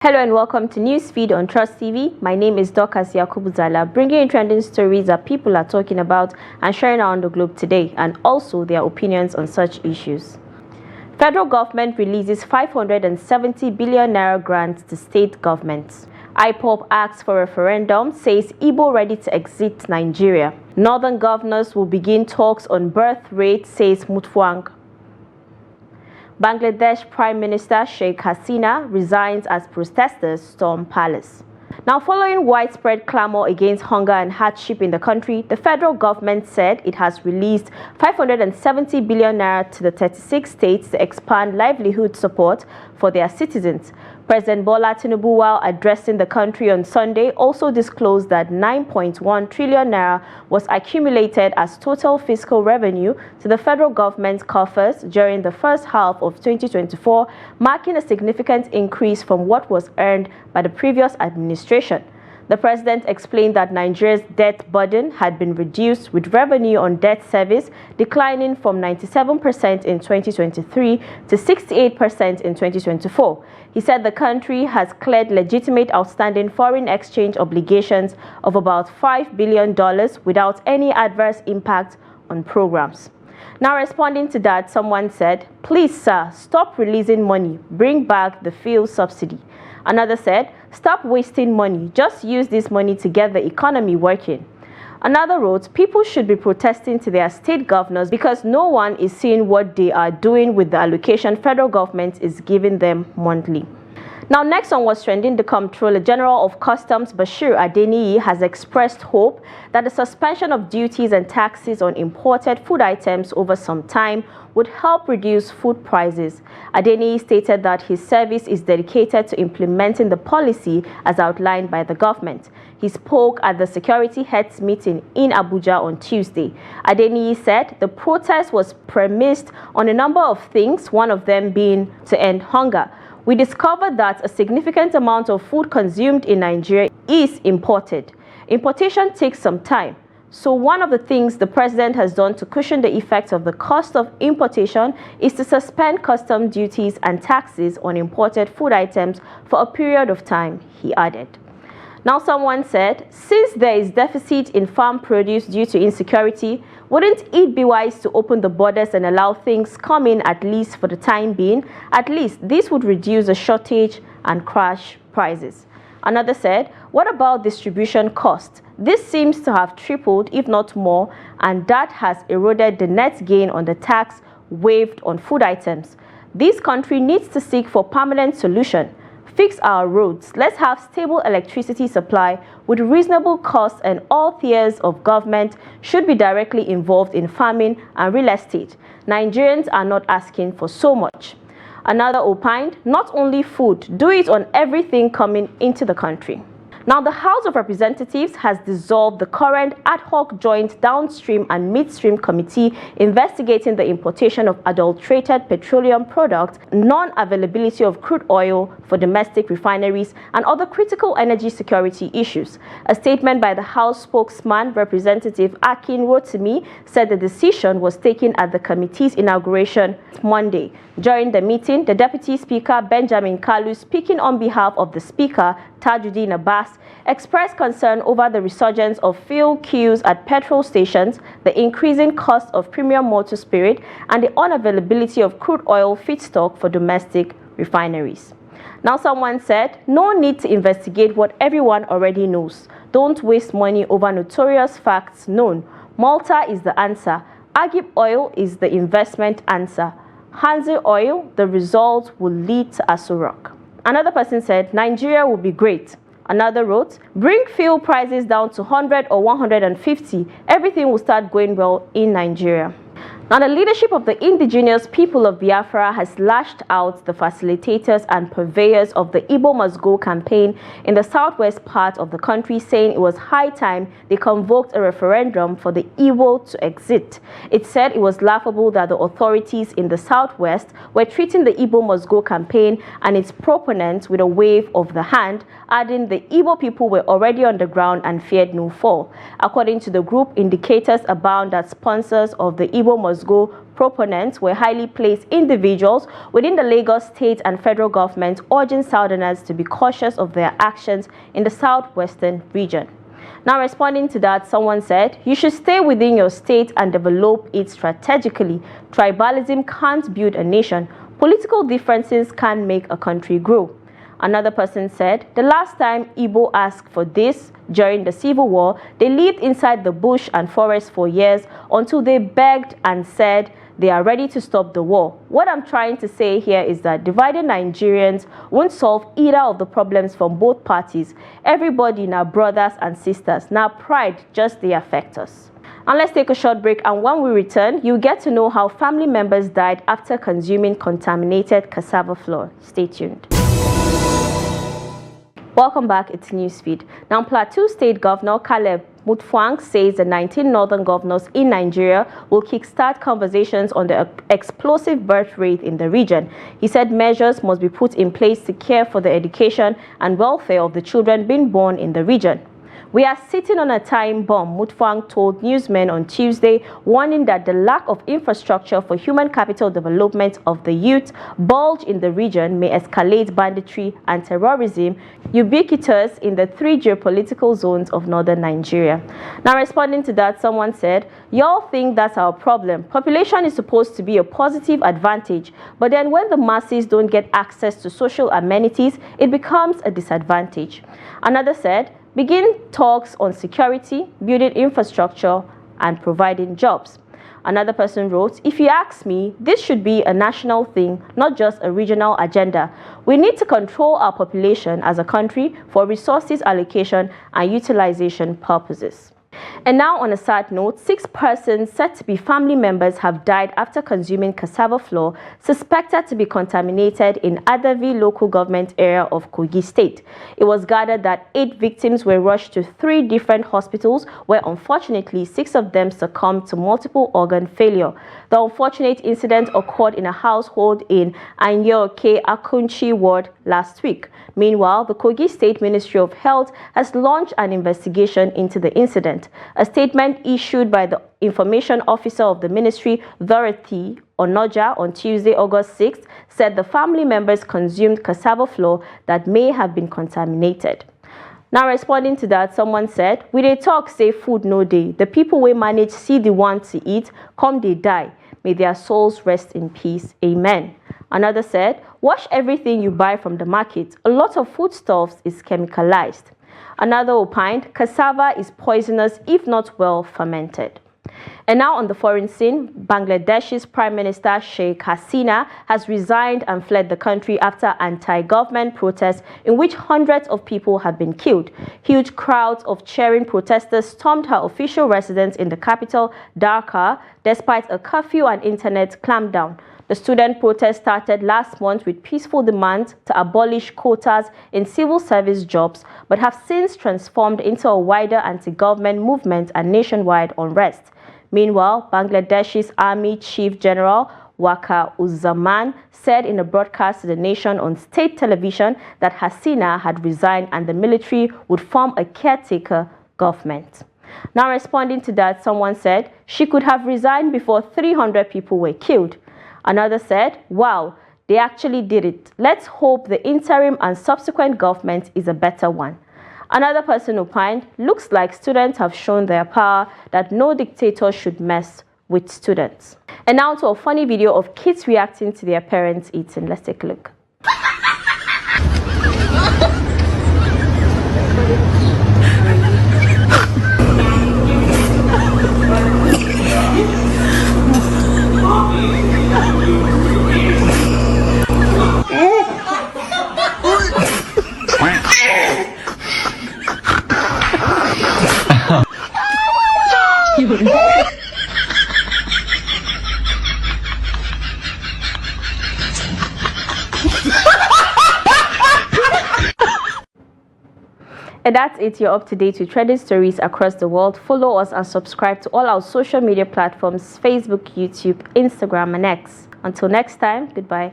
Hello and welcome to Newsfeed on Trust TV. My name is Dorcas Yakubuzala, bringing you trending stories that people are talking about and sharing around the globe today, and also their opinions on such issues. Federal government releases 570 billion naira grant to state governments. IPOB asks for referendum, says Igbo ready to exit Nigeria. Northern governors will begin talks on birth rate, says Mutfwang. Bangladesh Prime Minister Sheikh Hasina resigns as protesters storm palace. Now, following widespread clamor against hunger and hardship in the country, the federal government said it has released 570 billion naira to the 36 states to expand livelihood support for their citizens. President Bola Tinubu, while addressing the country on Sunday, also disclosed that 9.1 trillion naira was accumulated as total fiscal revenue to the federal government's coffers during the first half of 2024, marking a significant increase from what was earned by the previous administration. The president explained that Nigeria's debt burden had been reduced, with revenue on debt service declining from 97% in 2023 to 68% in 2024. He said the country has cleared legitimate outstanding foreign exchange obligations of about $5 billion without any adverse impact on programs. Now, responding to that, someone said, "Please, sir, stop releasing money. Bring back the fuel subsidy." Another said, "Stop wasting money. Just use this money to get the economy working." Another wrote, "People should be protesting to their state governors because no one is seeing what they are doing with the allocation federal government is giving them monthly." Now, next on what's trending, the Comptroller General of Customs, Bashir Adeniyi, has expressed hope that the suspension of duties and taxes on imported food items over some time would help reduce food prices. Adeniyi stated that his service is dedicated to implementing the policy as outlined by the government. He spoke at the Security Heads meeting in Abuja on Tuesday. Adeniyi said the protest was premised on a number of things, one of them being to end hunger. "We discovered that a significant amount of food consumed in Nigeria is imported. Importation takes some time. So one of the things the president has done to cushion the effects of the cost of importation is to suspend custom duties and taxes on imported food items for a period of time," he added. Now, someone said, "Since there is deficit in farm produce due to insecurity, wouldn't it be wise to open the borders and allow things come in, at least for the time being? At least this would reduce the shortage and crash prices." Another said, "What about distribution cost? This seems to have tripled, if not more, and that has eroded the net gain on the tax waived on food items. This country needs to seek for permanent solution. Fix our roads. Let's have stable electricity supply with reasonable costs, and all tiers of government should be directly involved in farming and real estate. Nigerians are not asking for so much." Another opined, "Not only food, do it on everything coming into the country." Now, the House of Representatives has dissolved the current ad hoc joint downstream and midstream committee investigating the importation of adulterated petroleum products, non-availability of crude oil for domestic refineries, and other critical energy security issues. A statement by the House spokesman, Representative Akin Rotimi, said the decision was taken at the committee's inauguration Monday. During the meeting, the Deputy Speaker, Benjamin Kalu, speaking on behalf of the Speaker, Tajuddin Abbas, expressed concern over the resurgence of fuel queues at petrol stations, the increasing cost of premium motor spirit, and the unavailability of crude oil feedstock for domestic refineries. Now, someone said, "No need to investigate what everyone already knows. Don't waste money over notorious facts known. Malta is the answer. Agip oil is the investment answer. Hanzi oil, the result will lead to Asurok." Another person said, "Nigeria will be great." Another wrote, "Bring fuel prices down to 100 or 150. Everything will start going well in Nigeria." Now, the leadership of the indigenous people of Biafra has lashed out the facilitators and purveyors of the Igbo Must Go campaign in the southwest part of the country, saying it was high time they convoked a referendum for the Igbo to exit. It said it was laughable that the authorities in the southwest were treating the Igbo Must Go campaign and its proponents with a wave of the hand, adding the Igbo people were already on the ground and feared no fall. According to the group, indicators abound that sponsors of the Igbo Must must go proponents were highly placed individuals within the Lagos state and federal government, urging Southerners to be cautious of their actions in the southwestern region. Now, responding to that, someone said, "You should stay within your state and develop it strategically. Tribalism can't build a nation. Political differences can make a country grow." Another person said, "The last time Igbo asked for this during the Civil War, they lived inside the bush and forest for years until they begged and said they are ready to stop the war." What I'm trying to say here is that divided Nigerians won't solve either of the problems from both parties. Everybody now brothers and sisters. Now pride just they affect us. And let's take a short break, and when we return, you'll get to know how family members died after consuming contaminated cassava flour. Stay tuned. Welcome back, it's Newsfeed. Now, Plateau State Governor Caleb Mutfwang says the 19 northern governors in Nigeria will kickstart conversations on the explosive birth rate in the region. He said measures must be put in place to care for the education and welfare of the children being born in the region. "We are sitting on a time bomb," Mutfwang told newsmen on Tuesday, warning that the lack of infrastructure for human capital development of the youth bulge in the region may escalate banditry and terrorism, ubiquitous in the 3 geopolitical zones of northern Nigeria. Now, responding to that, someone said, "Y'all think that's our problem. Population is supposed to be a positive advantage, but then when the masses don't get access to social amenities, it becomes a disadvantage." Another said, "Begin talks on security, building infrastructure, and providing jobs." Another person wrote, "If you ask me, this should be a national thing, not just a regional agenda. We need to control our population as a country for resources allocation and utilization purposes." And now, on a sad note, 6 persons said to be family members have died after consuming cassava flour suspected to be contaminated in Adavi local government area of Kogi State. It was gathered that 8 victims were rushed to 3 different hospitals where unfortunately 6 of them succumbed to multiple organ failure. The unfortunate incident occurred in a household in Anyoke Akunchi ward last week. Meanwhile, the Kogi State Ministry of Health has launched an investigation into the incident. A statement issued by the information officer of the ministry, Dorothy Onoja, on Tuesday, August 6th, said the family members consumed cassava flour that may have been contaminated. Now, responding to that, someone said, "We dey talk say food no day. The people we manage see the want to eat, come they die. May their souls rest in peace. Amen." Another said, "Wash everything you buy from the market. A lot of foodstuffs is chemicalized." Another opined, "Cassava is poisonous if not well fermented." And now on the foreign scene, Bangladesh's Prime Minister Sheikh Hasina has resigned and fled the country after anti-government protests in which hundreds of people have been killed. Huge crowds of cheering protesters stormed her official residence in the capital, Dhaka, despite a curfew and internet clampdown. The student protest started last month with peaceful demands to abolish quotas in civil service jobs, but have since transformed into a wider anti-government movement and nationwide unrest. Meanwhile, Bangladesh's Army Chief General Waqar Uzzaman said in a broadcast to the nation on state television that Hasina had resigned and the military would form a caretaker government. Now, responding to that, someone said she could have resigned before 300 people were killed. Another said, "Wow, they actually did it. Let's hope the interim and subsequent government is a better one." Another person opined, "Looks like students have shown their power, that no dictator should mess with students." And now to a funny video of kids reacting to their parents eating. Let's take a look. And that's it. You're up to date with trending stories across the world. Follow us and subscribe to all our social media platforms: Facebook, YouTube, Instagram, and X. Until next time, goodbye.